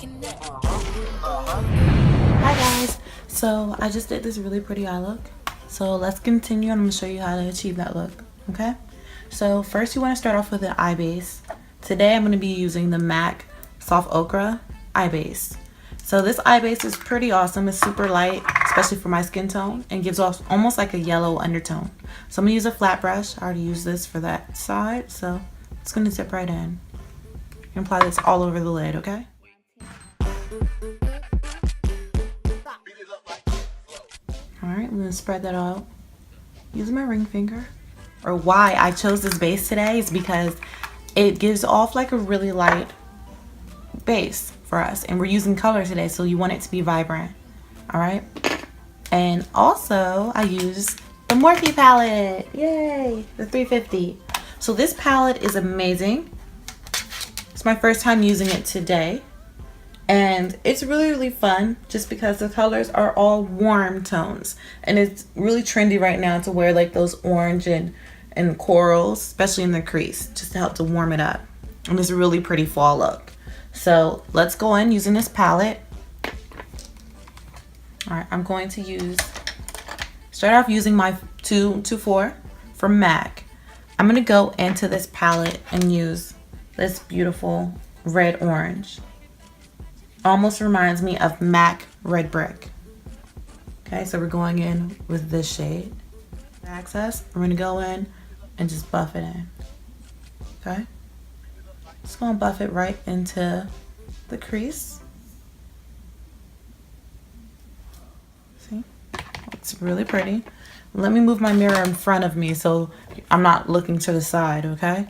Hi guys, so I just did this really pretty eye look. So let's continue and I'm going to show you how to achieve that look, okay? So first you want to start off with an eye base. Today I'm going to be using the MAC Soft Ochre eye base. So this eye base is pretty awesome. It's super light, especially for my skin tone, and gives off almost like a yellow undertone. So I'm going to use a flat brush. I already used this for that side, so it's going to dip right in. You can apply this all over the lid, okay? Alright, I'm going to spread that out using my ring finger. Or why I chose this base today is because it gives off like a really light base for us. And we're using color today, so you want it to be vibrant. Alright? And also, I use the Morphe palette. Yay! The 350. So this palette is amazing. It's my first time using it today. And it's really fun just because the colors are all warm tones, and it's really trendy right now to wear like those orange and corals, especially in the crease, just to help to warm it up. And it's a really pretty fall look. So let's go in using this palette. All right, I'm going to start off using my 224 from MAC. I'm gonna go into this palette and use this beautiful red orange. Almost reminds me of MAC Red Brick. Okay, so we're going in with this shade. Access, we're gonna go in and just buff it in. Okay, just gonna buff it right into the crease. See, it's really pretty. Let me move my mirror in front of me so I'm not looking to the side, okay?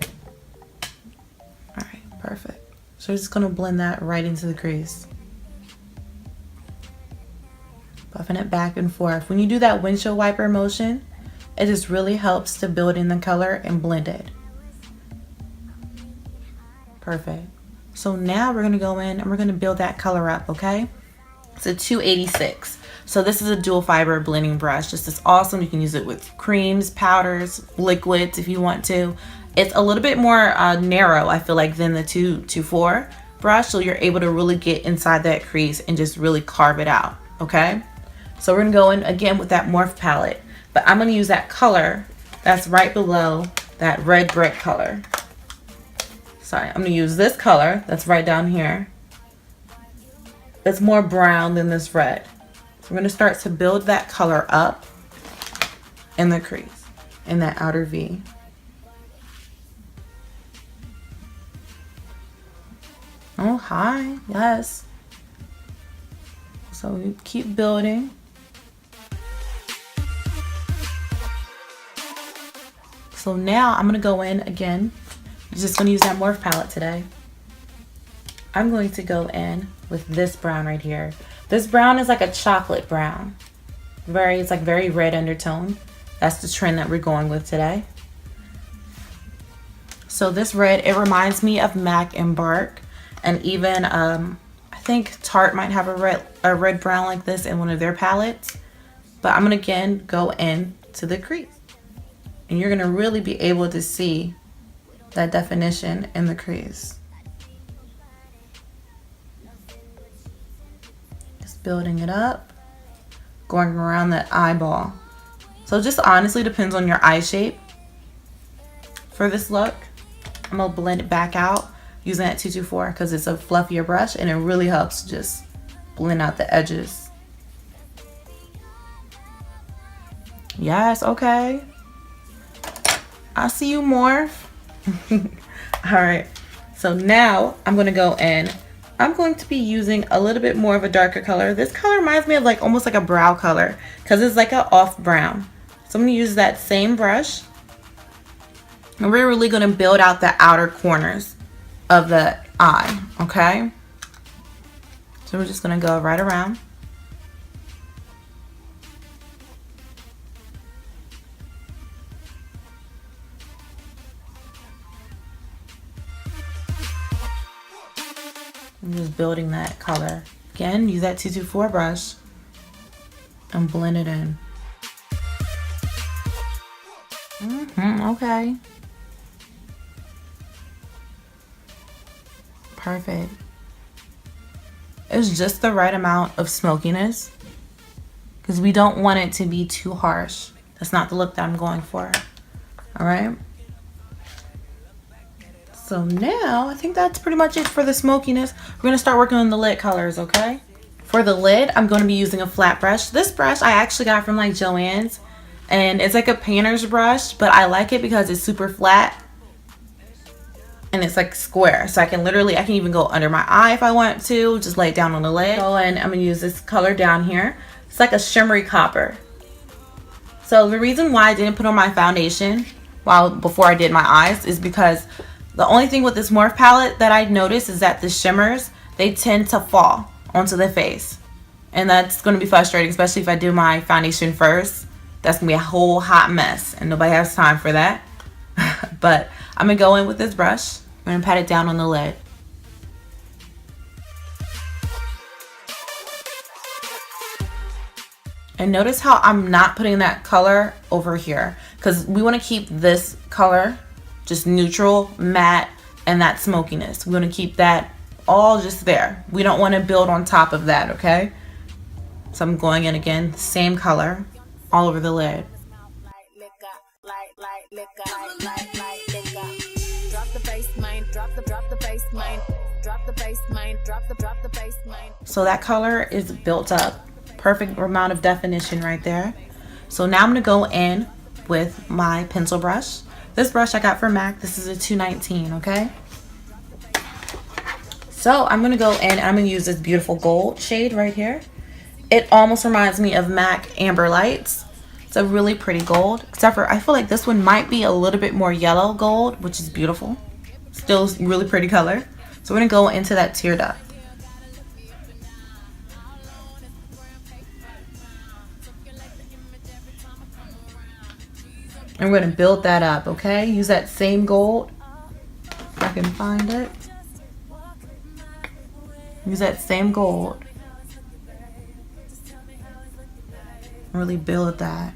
All right, perfect. So we're just gonna blend that right into the crease. Buffing it back and forth. When you do that windshield wiper motion, it just really helps to build in the color and blend it. Perfect. So now we're gonna go in and we're gonna build that color up, okay? It's a 286. So this is a dual fiber blending brush. Just as awesome. You can use it with creams, powders, liquids if you want to. It's a little bit more narrow, I feel like, than the 224 brush, so you're able to really get inside that crease and just really carve it out, okay? So we're gonna go in again with that Morphe palette, but I'm gonna use that color that's right below that red brick color. Sorry, I'm gonna use this color that's right down here. It's more brown than this red. So we're gonna start to build that color up in the crease, in that outer V. Oh, hi, yes. So we keep building. So now I'm gonna go in again. I'm just gonna use that Morphe palette today. I'm going to go in with this brown right here. This brown is like a chocolate brown. It's like very red undertone. That's the trend that we're going with today. So this red, it reminds me of MAC and Bark. And even, I think Tarte might have a red brown like this in one of their palettes. But I'm gonna again go in to the crease. And you're gonna really be able to see that definition in the crease. Just building it up, going around that eyeball. So it just honestly depends on your eye shape for this look. I'm gonna blend it back out using that 224 because it's a fluffier brush and it really helps just blend out the edges. Yes, okay. I see you, Morphe. All right, so now I'm gonna go in. I'm going to be using a little bit more of a darker color. This color reminds me of like almost like a brow color because it's like an off brown. So I'm gonna use that same brush and we're really gonna build out the outer corners of the eye, okay? So we're just gonna go right around. I'm just building that color. Again, use that 224 brush and blend it in. Okay. Perfect. is just the right amount of smokiness, because we don't want it to be too harsh. That's not the look that I'm going for. All right. So now I think that's pretty much it for the smokiness. We're going to start working on the lid colors, okay? For the lid, I'm going to be using a flat brush. This brush I actually got from like Joann's, and it's like a painter's brush, but I like it because it's super flat and it's like square. So I can even go under my eye if I want to, just lay it down on the lid. So, and I'm going to use this color down here. It's like a shimmery copper. So the reason why I didn't put on my foundation before I did my eyes is because the only thing with this Morphe palette that I noticed is that the shimmers, they tend to fall onto the face. And that's going to be frustrating, especially if I do my foundation first. That's going to be a whole hot mess, and nobody has time for that. But I'm going to go in with this brush. I'm going to pat it down on the lid. And notice how I'm not putting that color over here, because we want to keep this color just neutral, matte, and that smokiness. We want to keep that all just there. We don't want to build on top of that, okay? So I'm going in again, same color, all over the lid. So that color is built up. Perfect amount of definition right there. So now I'm going to go in with my pencil brush. This brush I got from MAC. This is a 219, okay? So I'm going to go in and I'm going to use this beautiful gold shade right here. It almost reminds me of MAC Amber Lights. It's a really pretty gold, except for I feel like this one might be a little bit more yellow gold, which is beautiful. Still really pretty color. So we're going to go into that tear duct. And we're going to build that up, okay? Use that same gold, if I can find it. Use that same gold. Really build that.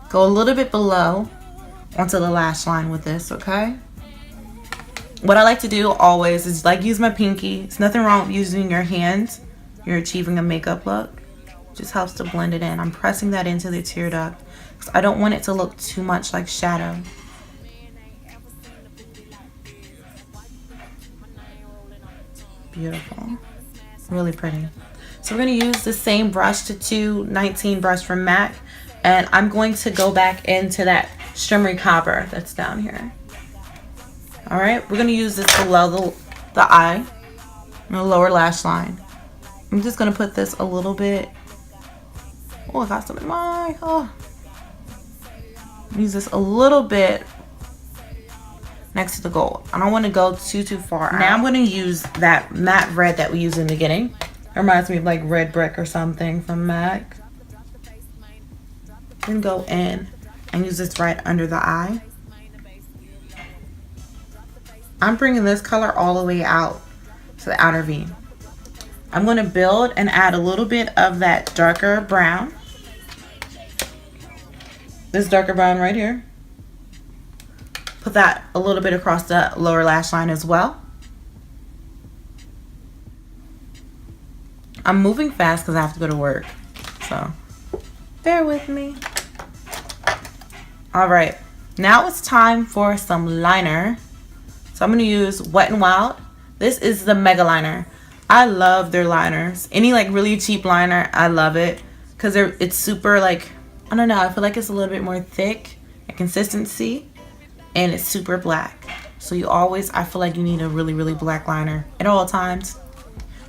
Go a little bit below onto the lash line with this, okay? What I like to do always is like use my pinky. It's nothing wrong with using your hands. You're achieving a makeup look. Just helps to blend it in. I'm pressing that into the tear duct because I don't want it to look too much like shadow. Beautiful. Really pretty. So we're going to use the same brush, the 219 brush from MAC, and I'm going to go back into that shimmery copper that's down here. Alright, we're going to use this below the eye, and the lower lash line. I'm just going to put this a little bit. Oh, I got some in my eye. Oh. Use this a little bit next to the gold. I don't want to go too far out. Now I'm going to use that matte red that we used in the beginning. It reminds me of like red brick or something from MAC. Then go in and use this right under the eye. I'm bringing this color all the way out to the outer V. I'm going to build and add a little bit of that darker brown. This darker brown right here. Put that a little bit across the lower lash line as well. I'm moving fast because I have to go to work, so bear with me. All right, now it's time for some liner. So I'm going to use Wet n Wild. This is the Mega Liner. I love their liners. Any like really cheap liner, I love it because it's super like, I don't know, I feel like it's a little bit more thick and consistency, and it's super black. So you always, I feel like you need a really black liner at all times,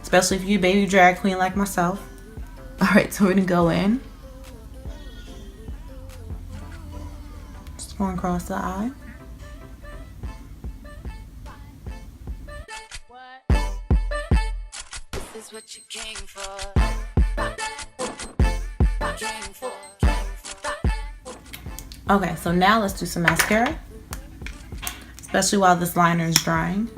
especially if you're a baby drag queen like myself. All right, so we're gonna go in. Just going across the eye. This is what you came for. Okay, so now let's do some mascara, especially while this liner is drying.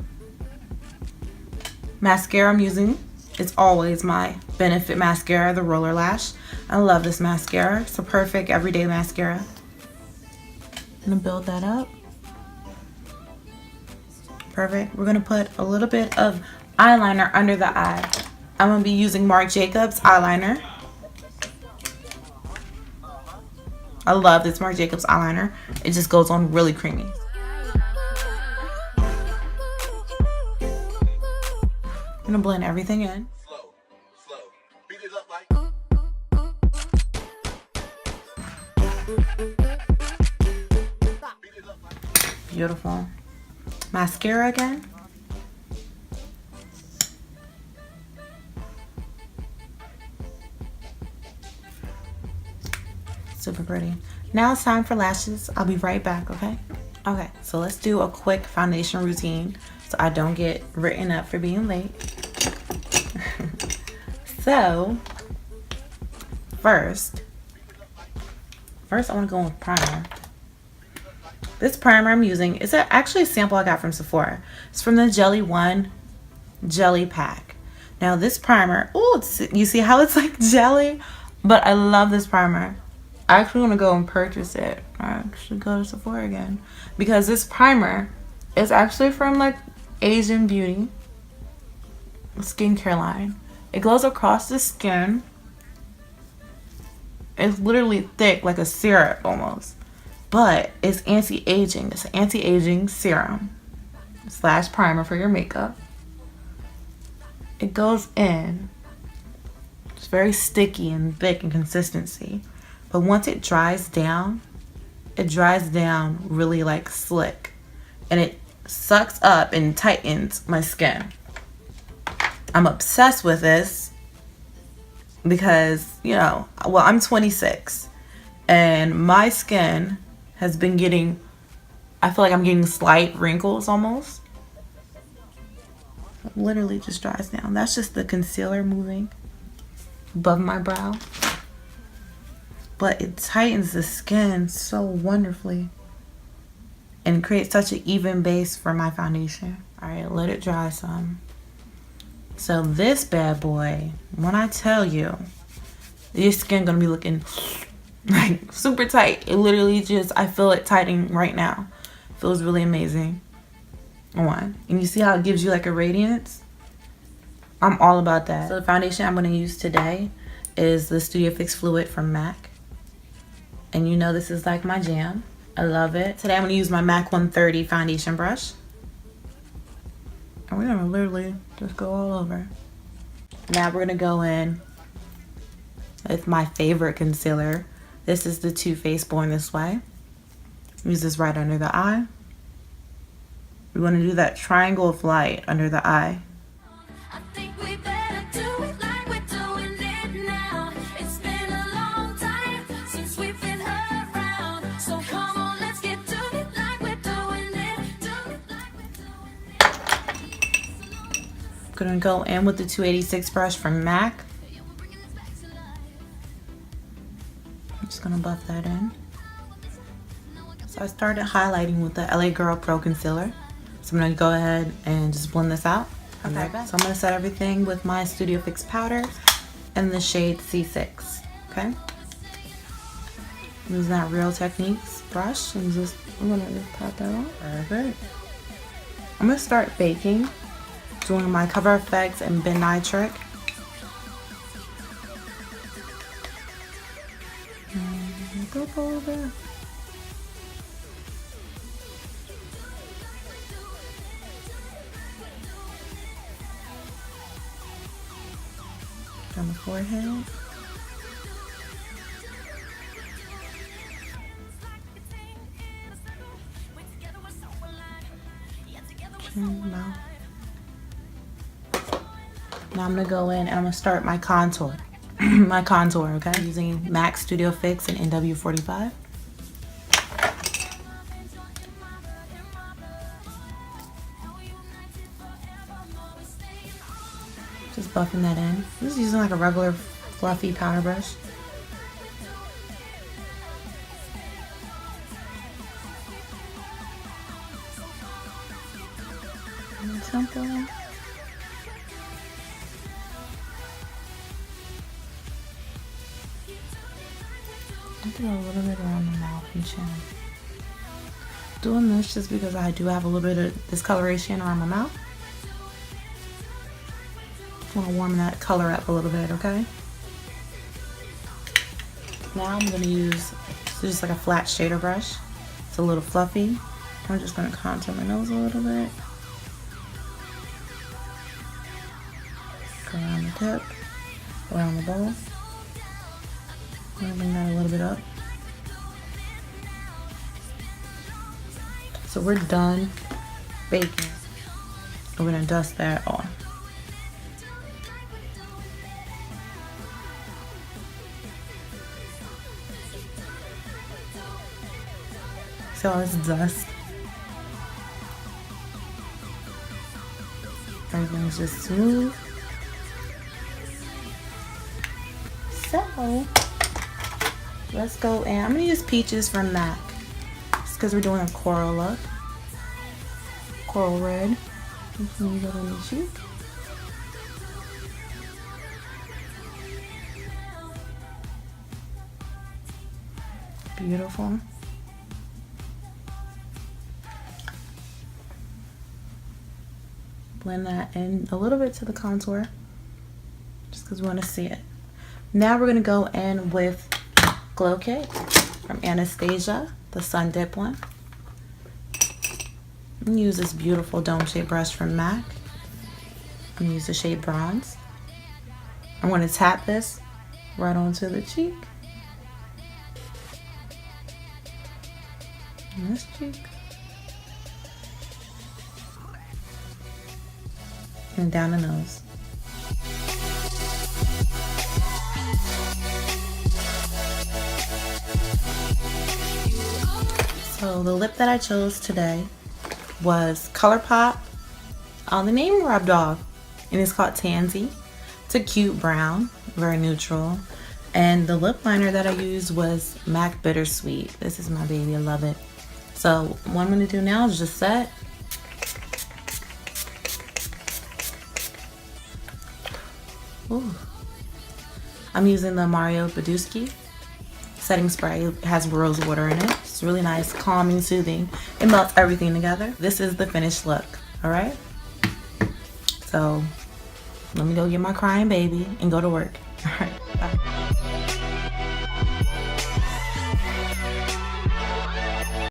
Mascara I'm using is always my Benefit mascara, the Roller Lash. I love this mascara. It's a perfect everyday mascara. I'm gonna build that up. Perfect. We're gonna put a little bit of eyeliner under the eye. I'm going to be using Marc Jacobs eyeliner. I love this Marc Jacobs eyeliner. It just goes on really creamy. I'm going to blend everything in. Beautiful. Mascara again. Super pretty. Now it's time for lashes. I'll be right back, okay? Okay, so let's do a quick foundation routine so I don't get written up for being late. So, first I want to go with primer. This primer I'm using is actually a sample I got from Sephora. It's from the Jelly One Jelly Pack. Now this primer, oh, you see how it's like jelly? But I love this primer. I actually want to go and purchase it. I actually go to Sephora again. Because this primer is actually from like Asian Beauty skincare line. It goes across the skin. It's literally thick like a syrup almost. But it's anti-aging. It's an anti-aging serum / primer for your makeup. It goes in. It's very sticky and thick in consistency. But once it dries down really like slick. And it sucks up and tightens my skin. I'm obsessed with this because, you know, well, I'm 26 and my skin has been getting, I feel like I'm getting slight wrinkles almost. It literally just dries down. That's just the concealer moving above my brow. But it tightens the skin so wonderfully and creates such an even base for my foundation. All right, let it dry some. So this bad boy, when I tell you, your skin gonna be looking like super tight. It literally just, I feel it tightening right now. It feels really amazing. On. And you see how it gives you like a radiance? I'm all about that. So the foundation I'm gonna use today is the Studio Fix Fluid from MAC. And you know this is like my jam. I love it. Today I'm gonna use my MAC 130 foundation brush. And we're gonna literally just go all over. Now we're gonna go in with my favorite concealer. This is the Too Faced Born This Way. Use this right under the eye. We wanna do that triangle of light under the eye. I think we better do it like we're doing it now. It's been a long time since we've been around. So come on, let's get to it like we're doing it. Do it like we're doing it. Gonna go in with the 286 brush from MAC. I'm just gonna buff that in. So I started highlighting with the LA Girl Pro Concealer. So I'm gonna go ahead and just blend this out. Okay. So I'm gonna set everything with my Studio Fix powder and the shade C6. Okay. Using that Real Techniques brush and I'm gonna just pat that on. Perfect. I'm gonna start baking, doing my Cover FX and Ben Nye trick. Go over. On the forehead. Chin, mouth. Now I'm gonna go in and I'm gonna start my contour. My contour, okay? Using MAC Studio Fix and NW45. Just buffing that in. I'm just using like a regular fluffy powder brush. And temple. I do a little bit around the mouth and chin. Doing this just because I do have a little bit of discoloration around my mouth. want to warm that color up a little bit, okay? Now I'm going to use just like a flat shader brush. It's a little fluffy. I'm just going to contour my nose a little bit. Go around the tip, around the bowl. I'm going to bring that a little bit up. So we're done baking. We're going to dust that off. See all this dust? Everything's just smooth. So, let's go and I'm going to use Peaches from MAC. Just because we're doing a coral look. Coral red. Use it on the cheek. Beautiful. Blend that in a little bit to the contour, just because we want to see it. Now we're going to go in with Glow Kit from Anastasia, the Sun Dip one. I'm going to use this beautiful dome shaped brush from MAC. I'm going to use the shade Bronze. I'm going to tap this right onto the cheek. And this cheek. And down the nose. So the lip that I chose today was Coulorpop. The name rubbed off, and it's called Tansy. It's a cute brown, very neutral. And the lip liner that I used was MAC Bittersweet. This is my baby, I love it. So what I'm going to do now is just set. Ooh. I'm using the Mario Badescu setting spray. It has rose water in it. It's really nice, calming, soothing. It melts everything together. This is the finished look, all right? So let me go get my crying baby and go to work, all right?